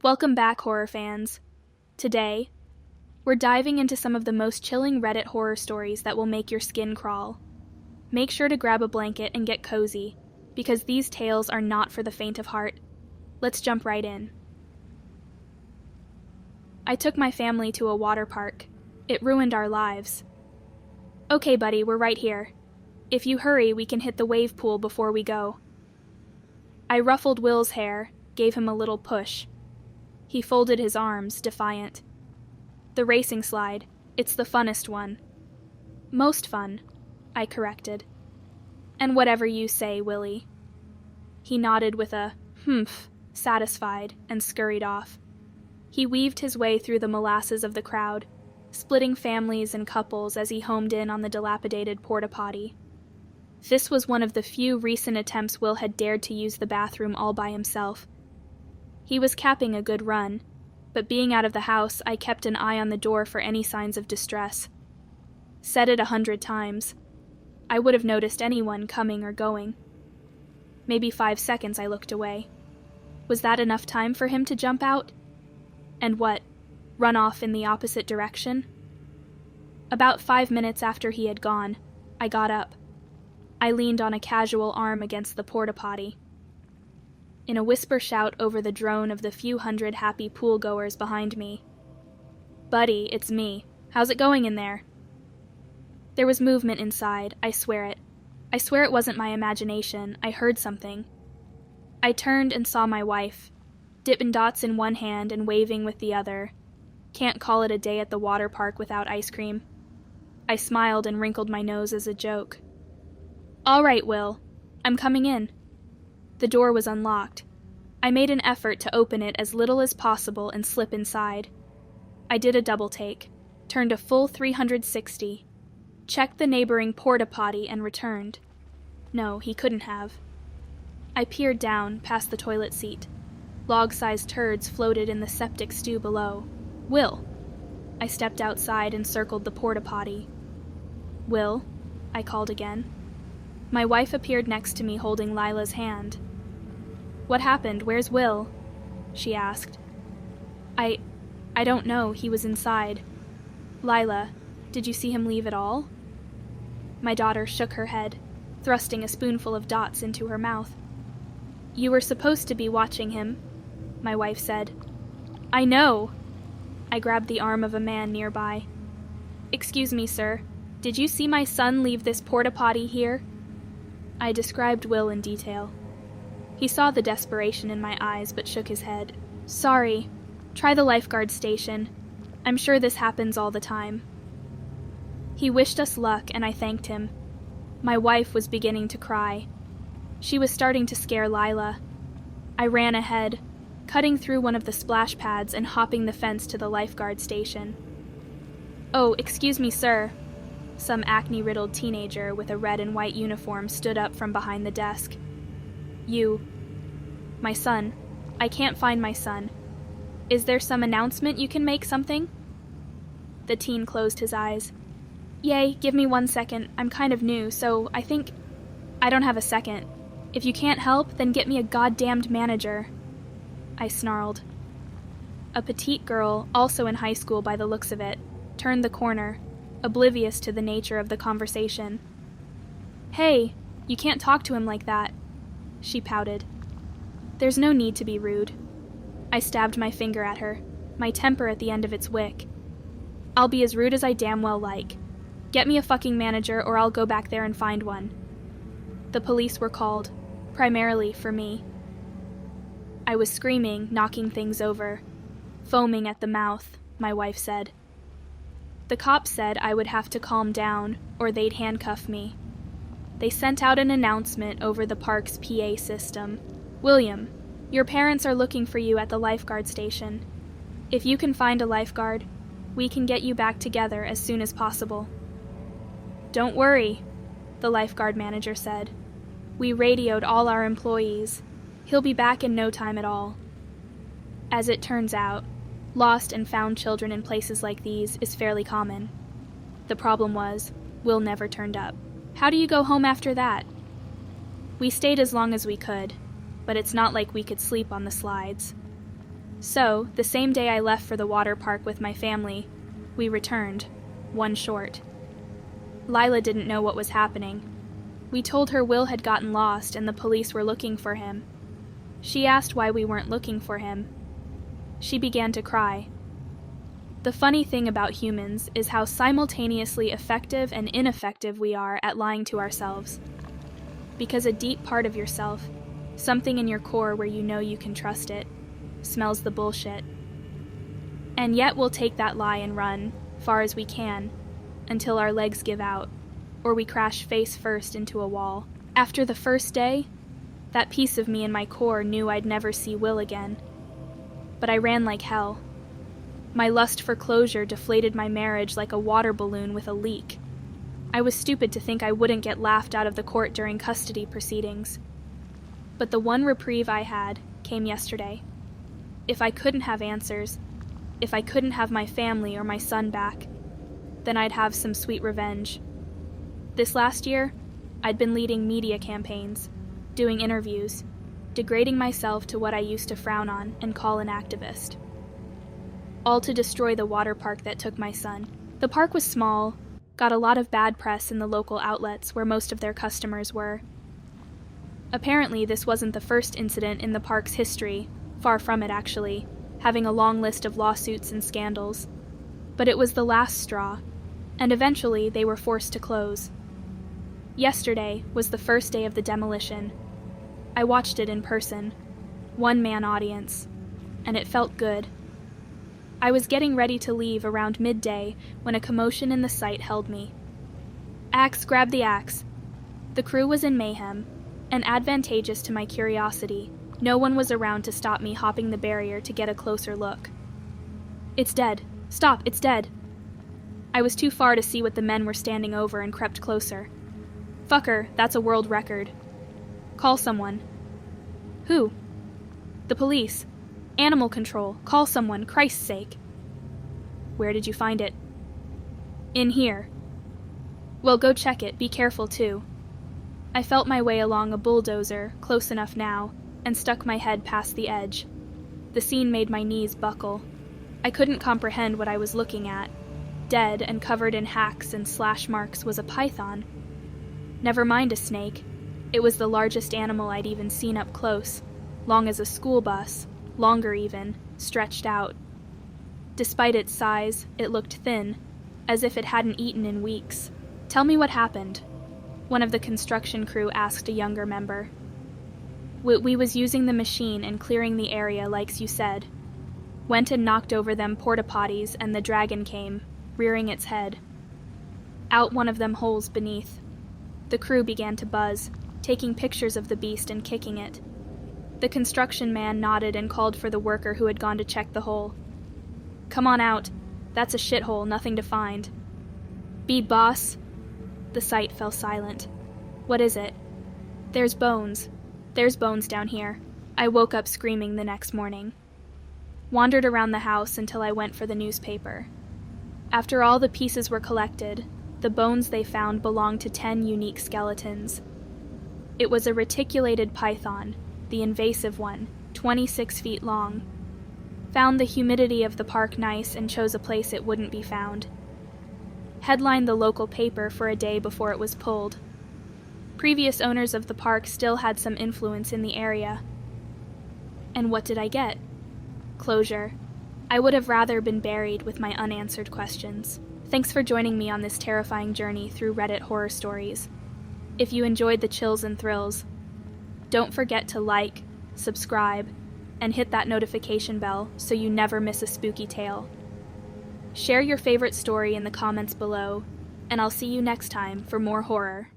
Welcome back, horror fans. Today, we're diving into some of the most chilling Reddit horror stories that will make your skin crawl. Make sure to grab a blanket and get cozy, because these tales are not for the faint of heart. Let's jump right in. I took my family to a water park. It ruined our lives. Okay, buddy, we're right here. If you hurry, we can hit the wave pool before we go. I ruffled Will's hair, gave him a little push. He folded his arms, defiant. The racing slide, it's the funnest one. Most fun, I corrected. And whatever you say, Willie. He nodded with a humph, satisfied, and scurried off. He weaved his way through the molasses of the crowd, splitting families and couples as he homed in on the dilapidated porta-potty. This was one of the few recent attempts Will had dared to use the bathroom all by himself. He was capping a good run, but being out of the house, I kept an eye on the door for any signs of distress. Said it 100 times. I would have noticed anyone coming or going. Maybe 5 seconds I looked away. Was that enough time for him to jump out? And what, run off in the opposite direction? About 5 minutes after he had gone, I got up. I leaned on a casual arm against the porta-potty. In a whisper shout over the drone of the few hundred happy pool-goers behind me. "Buddy, it's me. How's it going in there?" There was movement inside, I swear it. I swear it wasn't my imagination. I heard something. I turned and saw my wife, Dippin' Dots in one hand and waving with the other. Can't call it a day at the water park without ice cream. I smiled and wrinkled my nose as a joke. "All right, Will. I'm coming in." The door was unlocked. I made an effort to open it as little as possible and slip inside. I did a double take, turned a full 360, checked the neighboring porta-potty and returned. No, he couldn't have. I peered down, past the toilet seat. Log-sized turds floated in the septic stew below. "Will!" I stepped outside and circled the porta-potty. "Will?" I called again. My wife appeared next to me holding Lila's hand. "What happened? Where's Will?" she asked. I don't know. He was inside." "Lila, did you see him leave at all?" My daughter shook her head, thrusting a spoonful of dots into her mouth. "You were supposed to be watching him," my wife said. "I know!" I grabbed the arm of a man nearby. "Excuse me, sir. Did you see my son leave this porta-potty here?" I described Will in detail. He saw the desperation in my eyes but shook his head. "Sorry. Try the lifeguard station. I'm sure this happens all the time." He wished us luck and I thanked him. My wife was beginning to cry. She was starting to scare Lila. I ran ahead, cutting through one of the splash pads and hopping the fence to the lifeguard station. "Oh, excuse me, sir." Some acne-riddled teenager with a red and white uniform stood up from behind the desk. "You." "My son. I can't find my son. Is there some announcement you can make, something?" The teen closed his eyes. "Yay, give me 1 second. I'm kind of new, so I think... I don't have a second. If you can't help, then get me a goddamned manager." I snarled. A petite girl, also in high school by the looks of it, turned the corner, oblivious to the nature of the conversation. "Hey, you can't talk to him like that," she pouted. "There's no need to be rude." I stabbed my finger at her, my temper at the end of its wick. "I'll be as rude as I damn well like. Get me a fucking manager or I'll go back there and find one." The police were called, primarily for me. I was screaming, knocking things over, foaming at the mouth, my wife said. The cops said I would have to calm down, or they'd handcuff me. They sent out an announcement over the park's PA system. "William, your parents are looking for you at the lifeguard station. If you can find a lifeguard, we can get you back together as soon as possible." "Don't worry," the lifeguard manager said. "We radioed all our employees. He'll be back in no time at all." As it turns out, lost and found children in places like these is fairly common. The problem was, Will never turned up. How do you go home after that? We stayed as long as we could, but it's not like we could sleep on the slides. So, the same day I left for the water park with my family, we returned, one short. Lila didn't know what was happening. We told her Will had gotten lost and the police were looking for him. She asked why we weren't looking for him. She began to cry. The funny thing about humans is how simultaneously effective and ineffective we are at lying to ourselves. Because a deep part of yourself, something in your core where you know you can trust it, smells the bullshit. And yet we'll take that lie and run, far as we can, until our legs give out, or we crash face first into a wall. After the first day, that piece of me in my core knew I'd never see Will again. But I ran like hell. My lust for closure deflated my marriage like a water balloon with a leak. I was stupid to think I wouldn't get laughed out of the court during custody proceedings. But the one reprieve I had came yesterday. If I couldn't have answers, if I couldn't have my family or my son back, then I'd have some sweet revenge. This last year, I'd been leading media campaigns, doing interviews, degrading myself to what I used to frown on and call an activist. All to destroy the water park that took my son. The park was small, got a lot of bad press in the local outlets where most of their customers were. Apparently, this wasn't the first incident in the park's history, far from it actually, having a long list of lawsuits and scandals. But it was the last straw, and eventually they were forced to close. Yesterday was the first day of the demolition. I watched it in person, one-man audience, and it felt good. I was getting ready to leave around midday when a commotion in the site held me. Axe, grab the axe. The crew was in mayhem, and advantageous to my curiosity, no one was around to stop me hopping the barrier to get a closer look. It's dead. Stop, it's dead. I was too far to see what the men were standing over and crept closer. Fucker, that's a world record. Call someone. Who? The police. Animal control. Call someone, Christ's sake. Where did you find it? In here. Well, go check it. Be careful, too. I felt my way along a bulldozer, close enough now, and stuck my head past the edge. The scene made my knees buckle. I couldn't comprehend what I was looking at. Dead and covered in hacks and slash marks was a python. Never mind a snake. It was the largest animal I'd even seen up close, long as a school bus, longer even, stretched out. Despite its size, it looked thin, as if it hadn't eaten in weeks. Tell me what happened, one of the construction crew asked a younger member. We was using the machine and clearing the area like you said. Went and knocked over them porta-potties and the dragon came, rearing its head. Out one of them holes beneath. The crew began to buzz, taking pictures of the beast and kicking it. The construction man nodded and called for the worker who had gone to check the hole. Come on out. That's a shithole, nothing to find. Bead boss. The site fell silent. What is it? There's bones. There's bones down here. I woke up screaming the next morning. Wandered around the house until I went for the newspaper. After all the pieces were collected, the bones they found belonged to 10 unique skeletons. It was a reticulated python, the invasive one, 26 feet long. Found the humidity of the park nice and chose a place it wouldn't be found. Headlined the local paper for a day before it was pulled. Previous owners of the park still had some influence in the area. And what did I get? Closure. I would have rather been buried with my unanswered questions. Thanks for joining me on this terrifying journey through Reddit horror stories. If you enjoyed the chills and thrills, don't forget to like, subscribe, and hit that notification bell so you never miss a spooky tale. Share your favorite story in the comments below, and I'll see you next time for more horror.